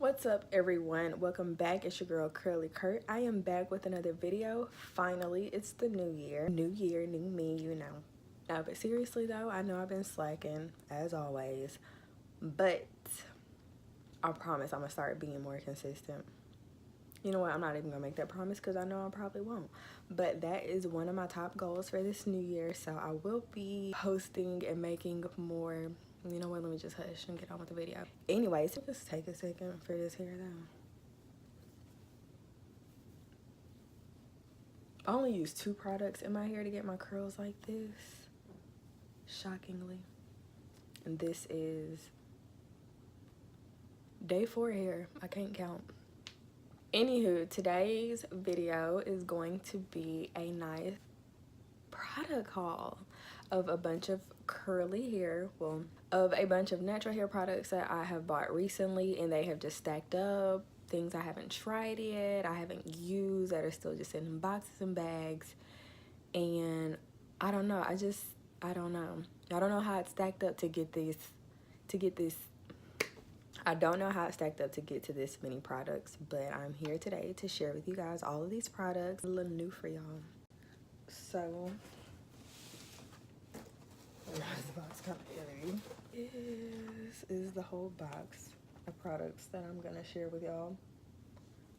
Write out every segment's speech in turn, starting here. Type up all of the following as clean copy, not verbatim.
What's up, everyone? Welcome back. It's your girl Curly Kurt. I am back with another video. Finally, it's the new year. New year, new me, you know. No, but seriously though, I know I've been slacking as always, but I promise I'm gonna start being more consistent. You know what? I'm not even gonna make that promise because I know I probably won't. But that is one of my top goals for this new year. So I will be posting and making more. You know what? Let me just hush and get on with the video. Anyways, just take a second for this hair though. I only use 2 products in my hair to get my curls like this. Shockingly. And this is day 4 hair. I can't count. Anywho, today's video is going to be a nice product haul of a bunch of curly hair, well, of a bunch of natural hair products that I have bought recently, and they have just stacked up. Things I haven't tried yet, I haven't used, that are still just in boxes and bags. And I don't know, I don't know. I don't know how it stacked up to get this. I don't know how it stacked up to get to this many products, but I'm here today to share with you guys all of these products. A little new for y'all. So, this box kind of heavy. Is the whole box of products that I'm gonna share with y'all.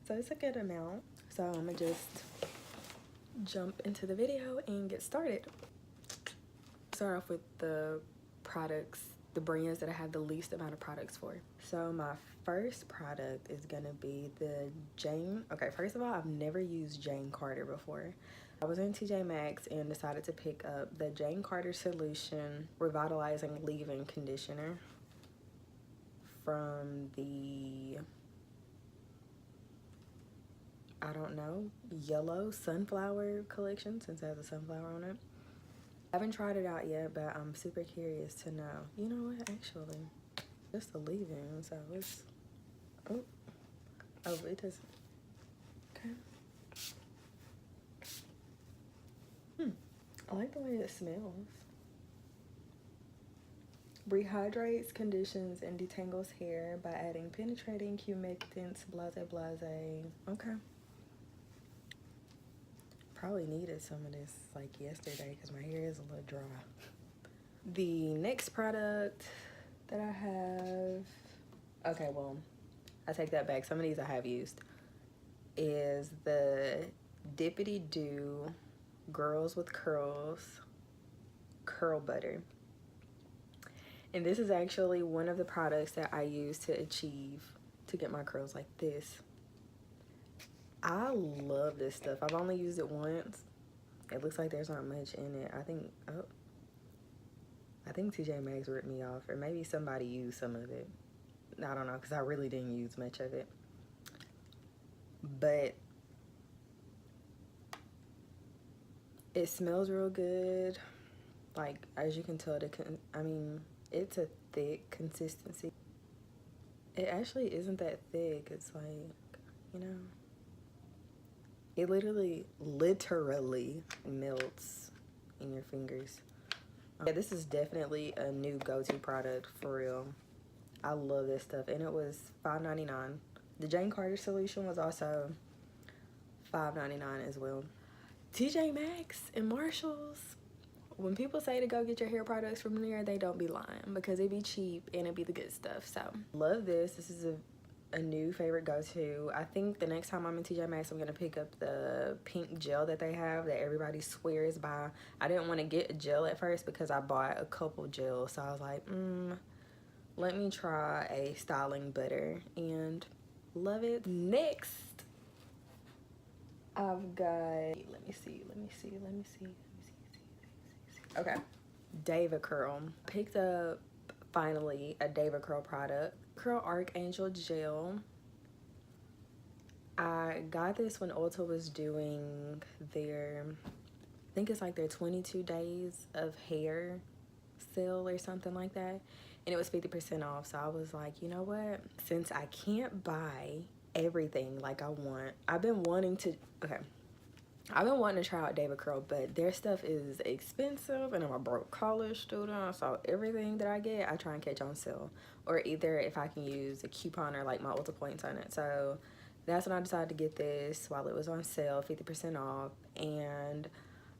So it's a good amount. So I'm gonna just jump into the video and get started. Start off with the products, the brands that I have the least amount of products for. So my first product is gonna be the Jane. Okay, first of all, I've never used Jane Carter before. I was in TJ Maxx and decided to pick up the Jane Carter Solution Revitalizing Leave-In Conditioner from the, I don't know, yellow sunflower collection, since it has a sunflower on it. I haven't tried it out yet, but I'm super curious to know. You know what, actually, just a leave-in, so it's, oh, it doesn't, okay. I like the way it smells. Rehydrates, conditions, and detangles hair by adding penetrating humectants, blase blase. Okay. Probably needed some of this like yesterday because my hair is a little dry. The next product that I have, okay, well, I take that back. Some of these I have used, is the Dippity Doo Girls with Curls Curl Butter. And this is actually one of the products that I use to get my curls like this. I love this stuff. I've only used it once. It looks like there's not much in it. I think TJ Maxx ripped me off, or maybe somebody used some of it. I don't know, because I really didn't use much of it. But it smells real good. Like, as you can tell, it's a thick consistency. It actually isn't that thick. It's like, you know, it literally melts in your fingers. Yeah, this is definitely a new go-to product for real. I love this stuff, and it was $5.99. The Jane Carter Solution was also $5.99 as well. TJ Maxx and Marshalls, when people say to go get your hair products from there, they don't be lying, because it be cheap and it be the good stuff. So love this. This is a new favorite go-to. I think the next time I'm in TJ Maxx, I'm gonna pick up the pink gel that they have that everybody swears by. I didn't want to get a gel at first because I bought a couple gels, so I was like, let me try a styling butter, and love it. Next, I've got, let me see. Okay, Dava Curl. Picked up, finally, a Dava Curl product. Curl Archangel Gel. I got this when Ulta was doing their, I think it's like their 22 days of hair sale or something like that. And it was 50% off. So I was like, you know what? Since I can't buy everything like I want, I've been wanting to, okay. I've been wanting to try out David Curl, but their stuff is expensive, and I'm a broke college student, so everything that I get, I try and catch on sale, or either if I can use a coupon or like my Ulta points on it. So that's when I decided to get this while it was on sale, 50% off, and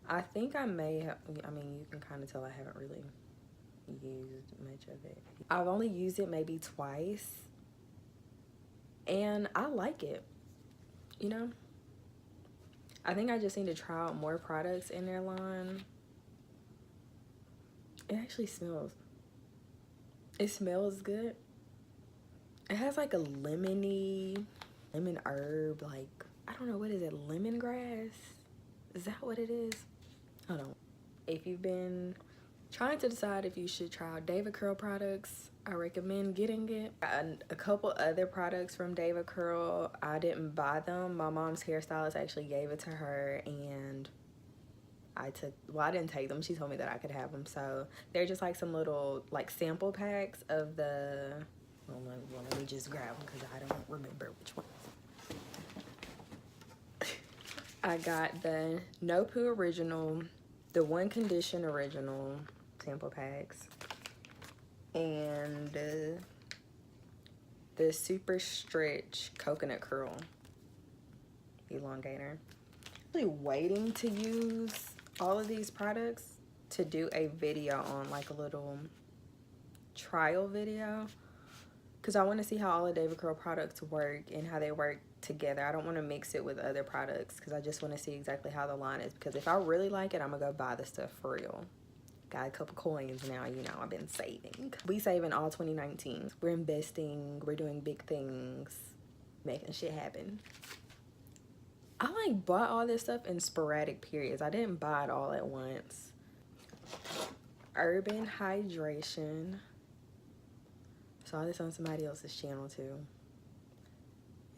I think I may have, I mean, you can kind of tell I haven't really used much of it. I've only used it maybe twice, and I like it, you know? I think I just need to try out more products in their line. It actually smells. It smells good. It has like a lemony, lemon herb, like, I don't know, what is it, lemongrass? Is that what it is? Hold on. If you've been trying to decide if you should try out David Curl products, I recommend getting it. A couple other products from David Curl, I didn't buy them. My mom's hairstylist actually gave it to her, and I didn't take them. She told me that I could have them. So they're just like some little like sample packs of the, well, let me just grab them because I don't remember which one. I got the No Poo Original, the One Condition Original sample packs, and the Super Stretch Coconut Curl Elongator. I'm really waiting to use all of these products to do a video on, like a little trial video, because I want to see how all the David Curl products work and how they work together. I don't want to mix it with other products because I just want to see exactly how the line is, because if I really like it, I'm gonna go buy the stuff for real. Got a couple coins now, you know, I've been saving. We saving all 2019. We're investing, we're doing big things, making shit happen. I like bought all this stuff in sporadic periods. I didn't buy it all at once. Urban Hydration. Saw this on somebody else's channel too.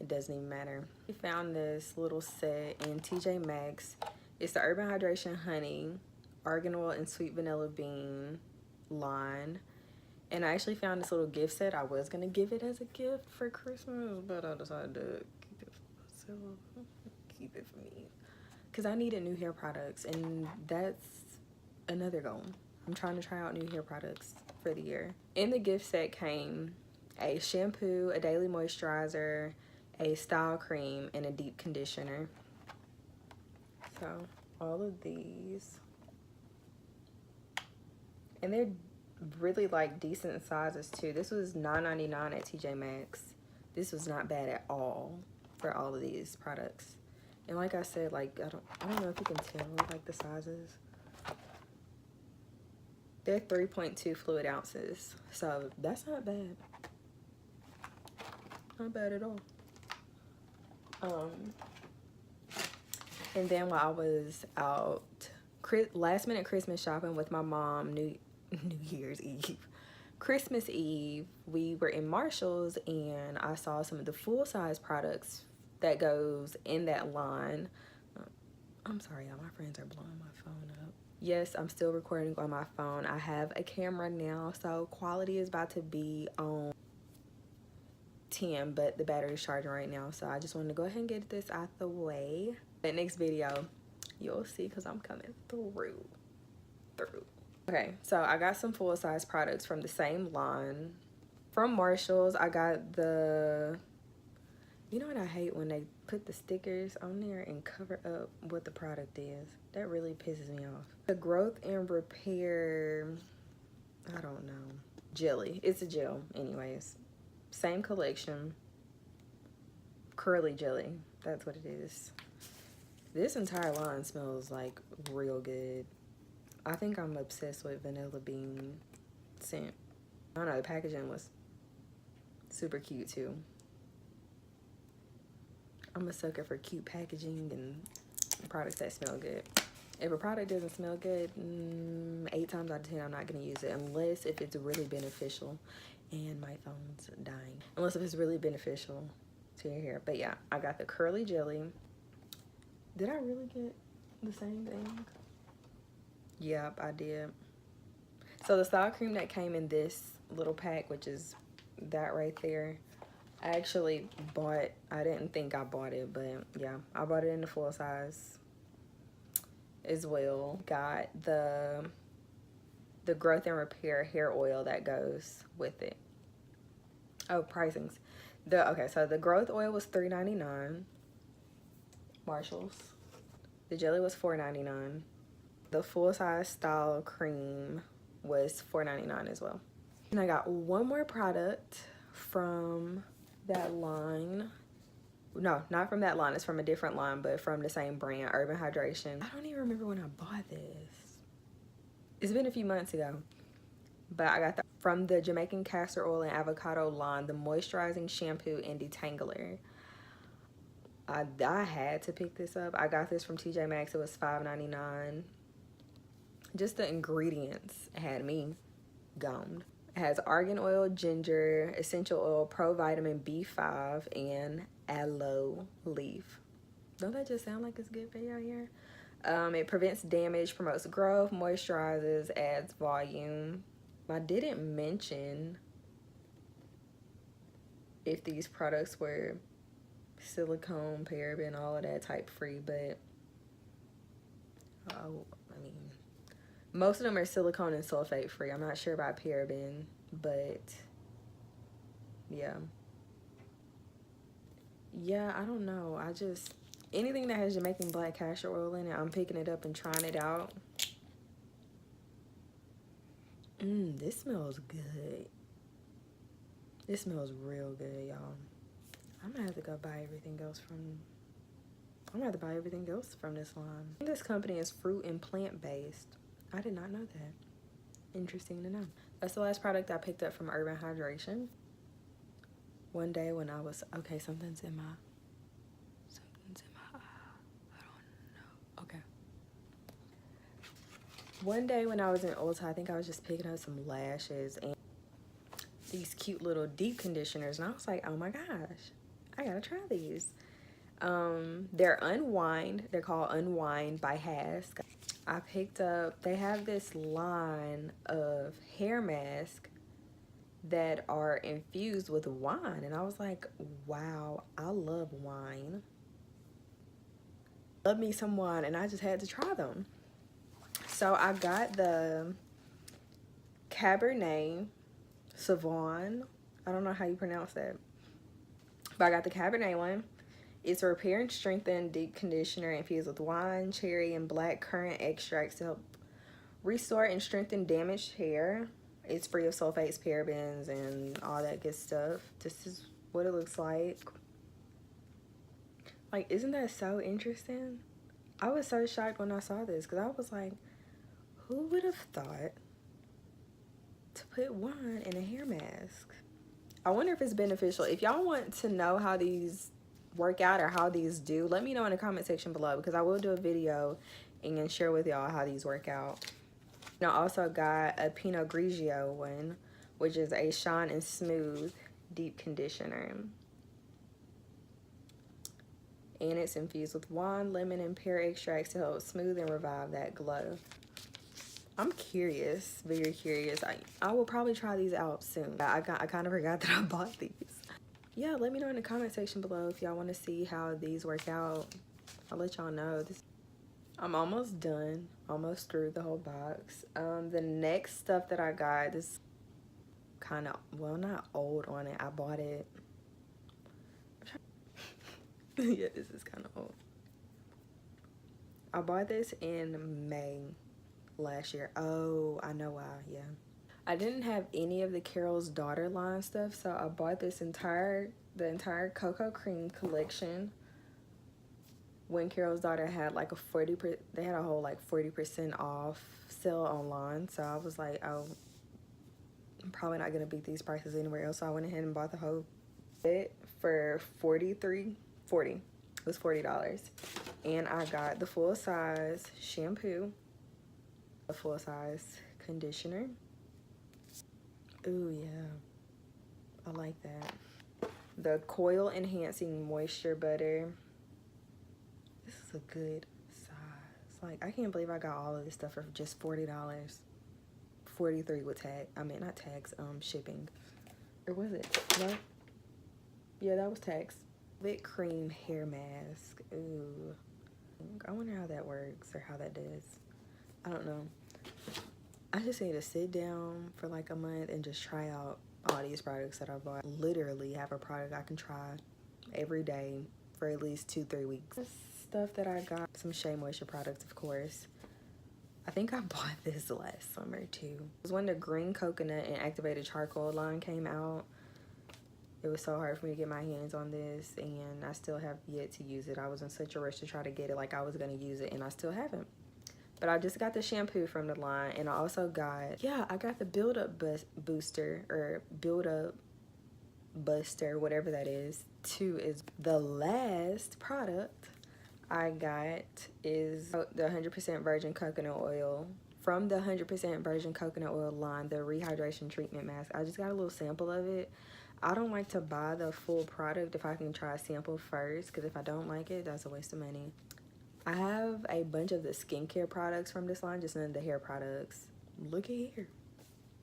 It doesn't even matter. We found this little set in TJ Maxx. It's the Urban Hydration Honey, Argan Oil, and Sweet Vanilla Bean line. And I actually found this little gift set. I was gonna give it as a gift for Christmas, but I decided to keep it for myself. Keep it for me, because I needed new hair products, and that's another goal. I'm trying to try out new hair products for the year. In the gift set came a shampoo, a daily moisturizer, a style cream, and a deep conditioner. So all of these, and they're really like decent sizes too. This was $9.99 at TJ Maxx. This was not bad at all for all of these products. And like I said, like I don't know if you can tell like the sizes. They're 3.2 fluid ounces, so that's not bad. Not bad at all. And then while I was out last minute Christmas shopping with my mom, New Year's Eve, Christmas Eve, we were in Marshall's, and I saw some of the full-size products that goes in that line. I'm sorry, y'all, my friends are blowing my phone up. Yes, I'm still recording on my phone. I have a camera now, so quality is about to be on 10, but the battery is charging right now, so I just wanted to go ahead and get this out the way. The next video, you'll see, because I'm coming through. Okay, so I got some full-size products from the same line. From Marshall's, I got the, you know what I hate, when they put the stickers on there and cover up what the product is. That really pisses me off. The Growth and Repair, I don't know, jelly. It's a gel anyways. Same collection. Curly jelly, that's what it is. This entire line smells like real good. I think I'm obsessed with vanilla bean scent. I don't know, the packaging was super cute too. I'm a sucker for cute packaging and products that smell good. If a product doesn't smell good, 8 times out of 10 I'm not gonna use it, unless if it's really beneficial. And my phone's dying. Unless if it's really beneficial to your hair. But yeah, I got the curly jelly. Did I really get the same thing? Yep, I did. So the style cream that came in this little pack, which is that right there, I actually bought, I didn't think I bought it, but yeah, I bought it in the full size. as well. Got the growth and repair hair oil that goes with it. Oh, pricings. Okay, so the growth oil was $3.99. Marshalls. The jelly was $4.99. The full-size style cream was $4.99 as well. And I got one more product from that line. No, not from that line. It's from a different line, but from the same brand, Urban Hydration. I don't even remember when I bought this. It's been a few months ago. But I got from the Jamaican Castor Oil and Avocado line, the moisturizing shampoo and detangler. I had to pick this up. I got this from TJ Maxx. It was $5.99. Just the ingredients had me gone. It has argan oil, ginger, essential oil, pro vitamin B5, and aloe leaf. Don't that just sound like it's good for your hair? It prevents damage, promotes growth, moisturizes, adds volume. I didn't mention if these products were silicone, paraben, all of that type free, but I mean, most of them are silicone and sulfate free. I'm not sure about paraben, but yeah, I don't know. I just, anything that has Jamaican black castor oil in it, I'm picking it up and trying it out. This smells good. This smells real good, y'all. I'm gonna have to go buy everything else from, this line. This company is fruit and plant-based. I did not know that. Interesting to know. That's the last product I picked up from Urban Hydration. One day when I was, okay, something's in my eye. I don't know. Okay. One day when I was in Ulta, I think I was just picking up some lashes and these cute little deep conditioners, and I was like, oh my gosh, I gotta try these. They're Unwind. They're called Unwind by Hask. I picked up, they have this line of hair masks that are infused with wine, and I was like, wow, I love wine. Love me some wine, and I just had to try them. So I got the Cabernet Sauvignon. I don't know how you pronounce that, but I got the Cabernet one. It's a repair and strengthen deep conditioner infused with wine, cherry, and black currant extracts to help restore and strengthen damaged hair. It's free of sulfates, parabens, and all that good stuff. This is what it looks like. Like, isn't that so interesting? I was so shocked when I saw this because I was like, who would have thought to put wine in a hair mask? I wonder if it's beneficial. If y'all want to know how these work out or how these do, let me know in the comment section below, because I will do a video and share with y'all how these work out. And I also got a Pinot Grigio one, which is a shine and smooth deep conditioner. And it's infused with wine, lemon, and pear extracts to help smooth and revive that glow. I'm curious, very curious. I will probably try these out soon. I kind of forgot that I bought these. Yeah, let me know in the comment section below if y'all want to see how these work out. I'll let y'all know. I'm almost done, almost through the whole box. The next stuff that I got is kind of, well, not old on it. I bought it. Yeah, this is kind of old. I bought this in May last year. Oh, I know why. Yeah, I didn't have any of the Carol's Daughter line stuff, so I bought the entire Cocoa Cream collection when Carol's Daughter had like they had a whole like 40% off sale online. So I was like, oh, I'm probably not gonna beat these prices anywhere else. So I went ahead and bought the whole bit for $40. It was $40, and I got the full size shampoo, a full size conditioner. Ooh, yeah, I like that. The coil enhancing moisture butter. This is a good size. Like, I can't believe I got all of this stuff for just $40. $43 with tag. I mean, not tags. Shipping. Or was it? No. Yeah, that was tags. Lip cream hair mask. Ooh, I wonder how that works or how that does. I don't know. I just need to sit down for like a month and just try out all these products that I bought. Literally have a product I can try every day for at least 2-3 weeks. Stuff that I got, some Shea Moisture products, of course. I think I bought this last summer too. It was when the green coconut and activated charcoal line came out. It was so hard for me to get my hands on this, and I still have yet to use it. I was in such a rush to try to get it like I was gonna use it, and I still haven't. But I just got the shampoo from the line, and I also got, yeah, I got the Build Up Booster, or Build Up Buster, whatever that is. 2 is the last product I got is the 100% virgin coconut oil. From the 100% virgin coconut oil line, the rehydration treatment mask. I just got a little sample of it. I don't like to buy the full product if I can try a sample first, because if I don't like it, that's a waste of money. I have a bunch of the skincare products from this line, just none of the hair products. Looky here.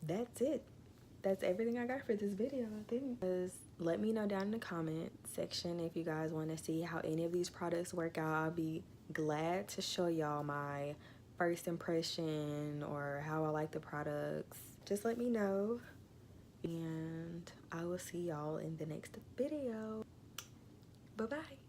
That's it. That's everything I got for this video, I think. Let me know down in the comment section if you guys want to see how any of these products work out. I'll be glad to show y'all my first impression or how I like the products. Just let me know, and I will see y'all in the next video. Bye-bye.